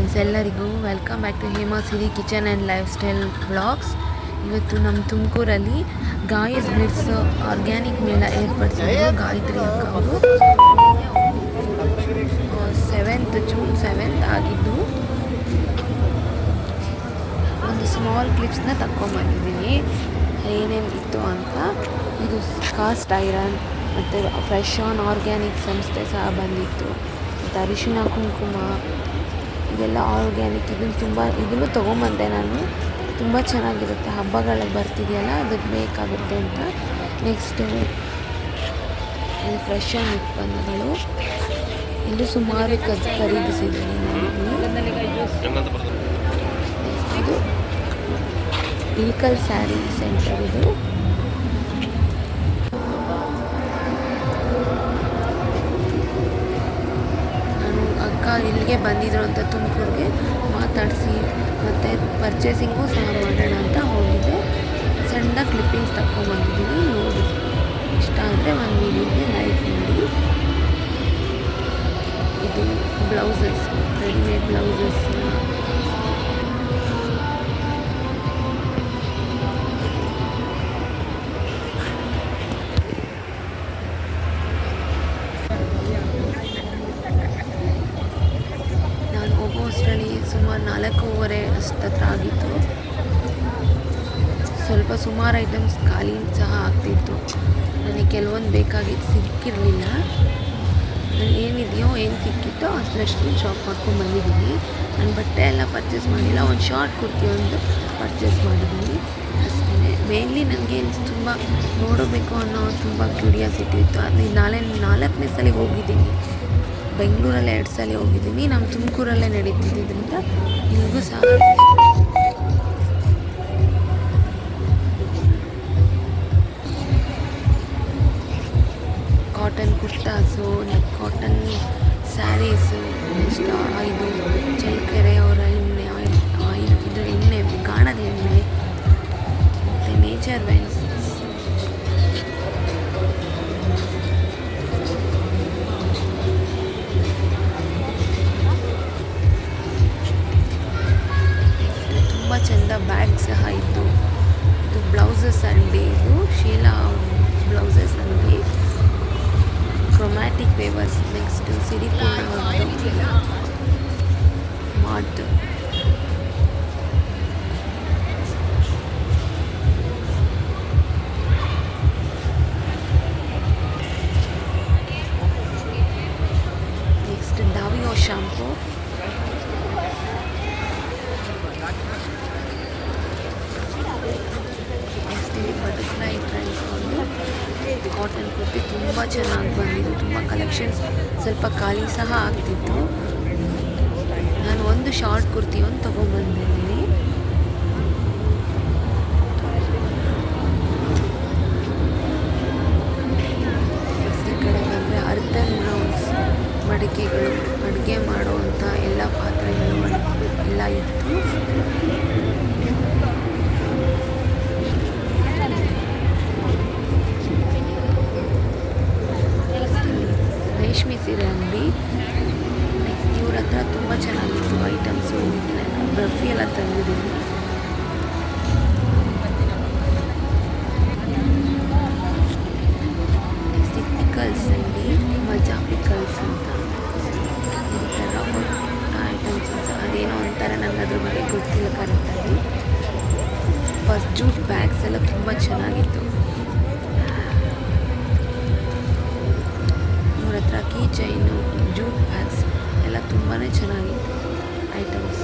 Friends, ಎಲ್ಲರಿಗೂ welcome back to Hemasiri kitchen and lifestyle vlogs. ಇವತ್ತು ನಮ್ಮ ತುಮಕೂರಲ್ಲಿ ಗಾಯಸ್ ಬ್ಲಿಟ್ಸ್ ಆರ್ಗ್ಯಾನಿಕ್ ಮೇಳ ಏರ್ಪಡಿಸಿದ್ರು ಗಾಯತ್ರಿ ಅಕ್ಕ ಅವರು. ಜೂನ್ 7 ಆಗಿದ್ದು. ಒಂದು ಸ್ಮಾಲ್ ಕ್ಲಿಪ್ಸ್ನ ತಗೊಂಬಂದಿದ್ದೀನಿ ಏನೇನು ಇತ್ತು ಅಂತ. ಇದು ಕಾಸ್ಟ್ ಐರನ್ ಮತ್ತು ಫ್ರೆಶ್ ಆನ್ ಆರ್ಗ್ಯಾನಿಕ್ ಸಂಸ್ಥೆ ಸಹ ಬಂದಿತ್ತು. ಮತ್ತು ಅರಿಶಿಣ ಕುಂಕುಮ ಇದೆಲ್ಲ ಆರ್ಗ್ಯಾನಿಕ್. ಇದನ್ನು ತೊಗೊಂಬಂದೆ ನಾನು. ತುಂಬ ಚೆನ್ನಾಗಿರುತ್ತೆ, ಹಬ್ಬಗಳಿಗೆ ಬರ್ತಿದೆಯಲ್ಲ ಅದಕ್ಕೆ ಬೇಕಾಗುತ್ತೆ ಅಂತ. ನೆಕ್ಸ್ಟ್ ಇದು ಫ್ರೆಶ್ ಆನ್ ಉತ್ಪನ್ನಗಳು. ಇದು ಸುಮಾರು ಖರೀದಿಸಿದ್ದೀನಿ ನಾನು. ಇದು ಇಲ್ಕಲ್ ಸ್ಯಾರಿ ಸೆಂಟರ್. ಇದು ಇಲ್ಲಿಗೆ ಬಂದಿದ್ರು ಅಂತ ತುಮಕೂರಿಗೆ ಮಾತಾಡಿಸಿ ಮತ್ತು ಪರ್ಚೇಸಿಂಗು ಸಹ ಮಾಡೋಣ ಅಂತ ಹೋಗಿದ್ದೆ. ಸಣ್ಣ ಕ್ಲಿಪ್ಪಿಂಗ್ಸ್ ತಗೊಂಬಂದಿದ್ದೀನಿ, ನೋಡಿ ಇಷ್ಟ ಆದರೆ ಒಂದು ವೀಡಿಯೋಗೆ ಲೈಕ್ ಮಾಡಿ. ಇದು ಬ್ಲೌಸಸ್, ರೆಡಿಮೇಡ್ ಬ್ಲೌಸಸ್. ಅಷ್ಟರಲ್ಲಿ ಸುಮಾರು 4:30 ಅಷ್ಟತ್ರ ಆಗಿತ್ತು. ಸುಮಾರು ಐಟಮ್ಸ್ ಖಾಲಿ ಸಹ ಆಗ್ತಿತ್ತು. ನನಗೆ ಕೆಲವೊಂದು ಬೇಕಾಗಿದ್ದು ಸಿಕ್ಕಿರಲಿಲ್ಲ. ನಾನು ಏನಿದೆಯೋ ಏನು ಸಿಕ್ಕಿತ್ತೋ ಅಷ್ಟರಷ್ಟು ಶಾಪ್ ಮಾಡ್ಕೊಂಡು ಬಂದಿದ್ದೀನಿ. ನಾನು ಬಟ್ಟೆ ಎಲ್ಲ ಪರ್ಚೇಸ್ ಮಾಡಿಲ್ಲ, ಒಂದು ಶಾರ್ಟ್ ಕುರ್ತಿ ಒಂದು ಪರ್ಚೇಸ್ ಮಾಡಿದ್ದೀನಿ ಅಷ್ಟೇ. ಮೇನ್ಲಿ ನನಗೆ ತುಂಬ ನೋಡಬೇಕು ಅನ್ನೋ ತುಂಬ ಕ್ಯೂರಿಯಾಸಿಟಿ ಇತ್ತು. ಅದು 4ನೇ ಸಲ ಹೋಗಿದ್ದೀನಿ. ಬೆಂಗಳೂರಲ್ಲಿ 2 ಸಲ ಹೋಗಿದ್ದೀನಿ. ನಮ್ಮ ತುಮಕೂರಲ್ಲೇ ನಡೀತಿದ್ದರಿಂದ ಇಲ್ಲಿಗೂ ಸಹ cotton kurtas, cotton sarees, next ಇದು ಚಳ್ಳಕೆರೆ ಅವರ ಎಣ್ಣೆ, ಇದರ ಎಣ್ಣೆ, ಗಾಣದ ಎಣ್ಣೆ ಮತ್ತು ನೇಚರ್ ವೈನ್ಸ್. ತುಂಬ ಚೆಂದ ಬ್ಯಾಗ್ ಸಹ ಇತ್ತು. ಇದು ಬ್ಲೌಸಸ್ ಅಂಗಡಿ. ಇದು ಶೀಲಾ ಬ್ಲೌಸಸ್ ಅಂಗಡಿ. Chromatic weavers. Next Siripoorna mart. Next ದಾವಿಯೋ ಶಾಂಪು. ಬಟರ್ಫ್ಲೈ ಟ್ರೆಂಡ್ಸ್ ಒಂದು ಕಾಟನ್ ಕುರ್ತಿ ತುಂಬ ಚೆನ್ನಾಗಿ ಬಂದಿದ್ದು. ತುಂಬ ಕಲೆಕ್ಷನ್ಸ್ ಸ್ವಲ್ಪ ಖಾಲಿ ಸಹ ಆಗ್ತಿತ್ತು. ನಾನು ಒಂದು ಶಾರ್ಟ್ ಕುರ್ತಿ ಒಂದು ತೊಗೊಂಡ್ಬಂದಿದ್ದೀನಿ. ನೆಕ್ಸ್ಟ್ ಈ ಕಡೆ ಬಂದರೆ ಅರ್ಥನ್ ಬ್ರೌನ್ಸ್ ಮಡಿಕೆಗಳು, ಅಡುಗೆ ಮಾಡುವಂಥ ಎಲ್ಲ ಪಾತ್ರೆಗಳು ಎಲ್ಲ ಇತ್ತು. ರೇಷ್ಮೆ ಸೀರೆ ಅಂಗಡಿ. ನೆಕ್ಸ್ಟ್ ಇವ್ರ ಹತ್ರ ತುಂಬ ಚೆನ್ನಾಗಿತ್ತು ಐಟಮ್ಸು. ಬರ್ಫಿ ಎಲ್ಲ ತಂದಿದ್ದೀನಿ. ನೆಕ್ಸ್ಟ್ ಪಿಕಲ್ಸ್ ಅಂಗಡಿ, ಮಜಾ ಪಿಕಲ್ಸ್ ಅಂತ. ಈ ಥರ ಐಟಮ್ಸ್ ಅದೇನೋ ಒಂಥರ ನನಗೆ ಅದ್ರ ಬಗ್ಗೆ ಗೊತ್ತಿಲ್ಲ ಕರೆಕ್ಟಾಗಿ. ಫಸ್ಟ್ ಜೂಟ್ ಬ್ಯಾಗ್ಸ್ ಎಲ್ಲ ತುಂಬ ಚೆನ್ನಾಗಿತ್ತು. ಇವ್ರ ಹತ್ರ ಕೀ ಚೈನು, ಜೂಟ್ ಬ್ಯಾಗ್ಸ್ ಎಲ್ಲ ತುಂಬಾ ಚೆನ್ನಾಗಿತ್ತು ಐಟಮ್ಸ್.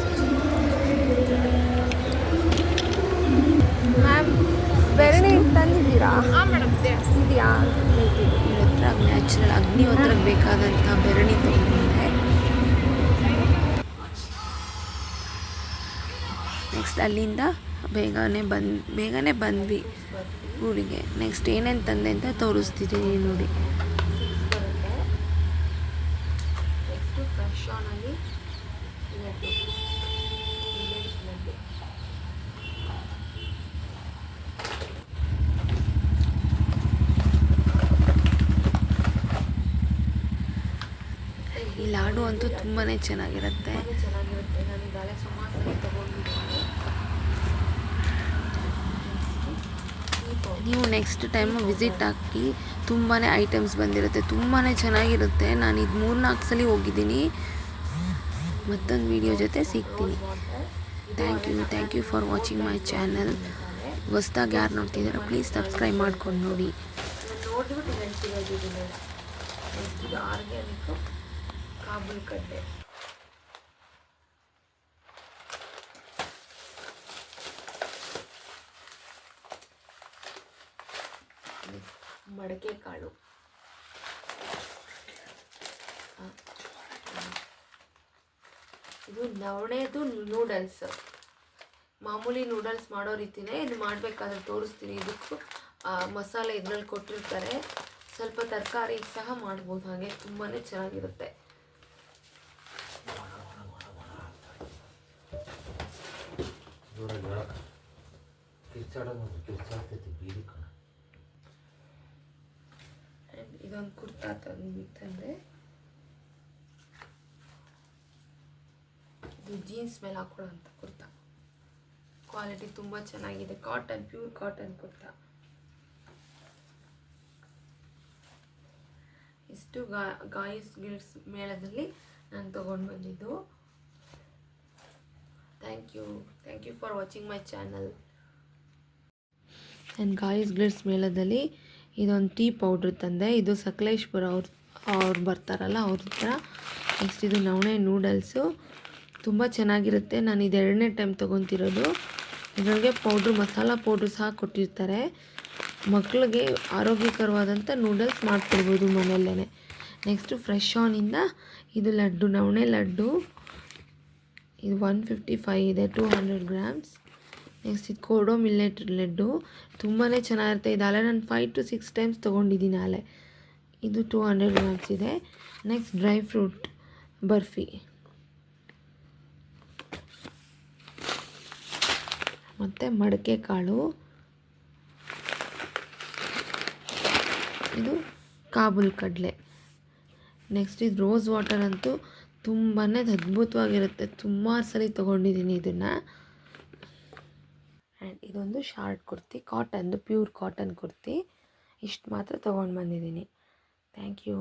ಮ್ಯಾಮ್ ಬೆರಣಿ ತಂದಿದ್ದೀರಾ? ಇದೆಯಾ? ಇವ್ರ ಹತ್ರ ನ್ಯಾಚುರಲ್ ಅಗ್ನಿಹೋತ್ರಕ್ಕೆ ಬೇಕಾದಂಥ ಬೆರಣಿ ತೊಗೊಂಡೆ. ನೆಕ್ಸ್ಟ್ ಅಲ್ಲಿಂದ ಬೇಗನೆ ಬಂದ್ವಿ ಊರಿಗೆ. ನೆಕ್ಸ್ಟ್ ಏನೇನು ತಂದೆ ಅಂತ ತೋರಿಸ್ತಿದ್ದೀನಿ ನೋಡಿ. ಫ್ರೆಶ್ ಆನಲ್ಲಿ ಈ ಲಾಡು ಅಂತೂ ತುಂಬಾ ಚೆನ್ನಾಗಿರುತ್ತೆ. ನಾನು ಈಗಾಗಲೇ ಸುಮಾರು ಸಲ ತೊಗೊಂಡಿದ್ದೀನಿ. ನೀವು ನೆಕ್ಸ್ಟ್ ಟೈಮು ವಿಸಿಟ್ ಹಾಕಿ. ತುಂಬಾ ಐಟಮ್ಸ್ ಬಂದಿರುತ್ತೆ, ತುಂಬಾ ಚೆನ್ನಾಗಿರುತ್ತೆ. ನಾನು ಇದು 3-4 ಸಲ ಹೋಗಿದ್ದೀನಿ. ಮತ್ತೊಂದು ವಿಡಿಯೋ ಜೊತೆ ಸಿಗ್ತೀನಿ. Thank you for watching my channel. ಹೊಸ್ದಾಗಿ ಯಾರು ನೋಡ್ತಿದ್ದಾರೋ ಪ್ಲೀಸ್ ಸಬ್ಸ್ಕ್ರೈಬ್ ಮಾಡ್ಕೊಂಡು ನೋಡಿ. ನೋಡಿಬಿಟ್ಟು ಹೇಳ್ತಿರೋದು ಇದು ಆರ್ಗ್ಯಾನಿಕ್ಕು ಕಾಬೂಲ್ ಕಡ್ಲೆ. ಮಡಕೆ ಕಾಳು, ಇದು ನವಣೆದು ನೂಡಲ್ಸ್. ಮಾಮೂಲಿ ನೂಡಲ್ಸ್ ಮಾಡೋ ರೀತಿಯೇ ಇದು ಮಾಡಬೇಕಾದ್ರೆ ತೋರಿಸ್ತೀನಿ. ಇದಕ್ಕೂ ಮಸಾಲೆ ಇದರಲ್ಲಿ ಕೊಟ್ಟಿರ್ತಾರೆ. ಸ್ವಲ್ಪ ತರಕಾರಿ ಸಹ ಮಾಡ್ಬೋದು, ಹಾಗೆ ತುಂಬಾ ಚೆನ್ನಾಗಿರುತ್ತೆ. ಇದೊಂದು ಕುರ್ತಾ ತಂದೆ. ಇದು ಜೀನ್ಸ್ ಮೇಲೆ ಹಾಕೊಳ್ಳೋ ಅಂತ ಕುರ್ತಾ. ಕ್ವಾಲಿಟಿ ತುಂಬ ಚೆನ್ನಾಗಿದೆ. Cotton, pure cotton kurta. ಇಷ್ಟು ಗಾಯ್ಸ್ ಗಿಲ್ಸ್ ಮೇಳದಲ್ಲಿ ನಾನು ತೊಗೊಂಡು ಬಂದಿದ್ದು. Thank you for watching my channel. ನಾನು ಗಾಯ್ಸ್ ಗಿಲ್ಸ್ ಮೇಳದಲ್ಲಿ ಇದೊಂದು ಟೀ ಪೌಡ್ರ್ ತಂದೆ. ಇದು ಸಕಲೇಶ್ಪುರ ಅವ್ರು ಬರ್ತಾರಲ್ಲ ಅವ್ರ ಹತ್ರ. ನೆಕ್ಸ್ಟ್ ಇದು ನವಣೆ ನೂಡಲ್ಸು, ತುಂಬ ಚೆನ್ನಾಗಿರುತ್ತೆ. ನಾನು ಇದು 2ನೇ ಟೈಮ್ ತೊಗೊತಿರೋದು. ಇದರೊಳಗೆ ಮಸಾಲ ಪೌಡ್ರು ಸಹ ಕೊಟ್ಟಿರ್ತಾರೆ. ಮಕ್ಕಳಿಗೆ ಆರೋಗ್ಯಕರವಾದಂಥ ನೂಡಲ್ಸ್ ಮಾಡ್ಕೊಡ್ಬೋದು ಮನೆಯಲ್ಲೇ. ನೆಕ್ಸ್ಟು ಫ್ರೆಶ್ ಆನಿಂದ ಇದು ಲಡ್ಡು, ನವಣೆ ಲಡ್ಡು. ಇದು 155 ಇದೆ, 200 ಗ್ರಾಮ್ಸ್. ನೆಕ್ಸ್ಟ್ ಇದು ಕೋಡೋ ಮಿಲ್ಲೆಟ್ ಲಡ್ಡು, ತುಂಬಾ ಚೆನ್ನಾಗಿರುತ್ತೆ. ಇದೆಲ್ಲ ನಾನು 5 to 6 ಟೈಮ್ಸ್ ತೊಗೊಂಡಿದ್ದೀನಿ ಆಲೆ. ಇದು 200 ಗ್ರಾಮ್ಸ್ ಇದೆ. ನೆಕ್ಸ್ಟ್ ಡ್ರೈ ಫ್ರೂಟ್ ಬರ್ಫಿ, ಮತ್ತು ಮಡಕೆ ಕಾಳು, ಇದು ಕಾಬೂಲ್ ಕಡಲೆ. ನೆಕ್ಸ್ಟ್ ಇದು ರೋಸ್ ವಾಟರ್ ಅಂತೂ ತುಂಬಾ ಅದ್ಭುತವಾಗಿರುತ್ತೆ. ಸುಮಾರು ಸಲ ತೊಗೊಂಡಿದ್ದೀನಿ ಇದನ್ನು. ಆ್ಯಂಡ್ ಇದೊಂದು ಶಾರ್ಟ್ ಕುರ್ತಿ, ಕಾಟನ್ದು, ಪ್ಯೂರ್ ಕಾಟನ್ ಕುರ್ತಿ. ಇಷ್ಟು ಮಾತ್ರ ತೊಗೊಂಡು ಬಂದಿದ್ದೀನಿ. Thank you.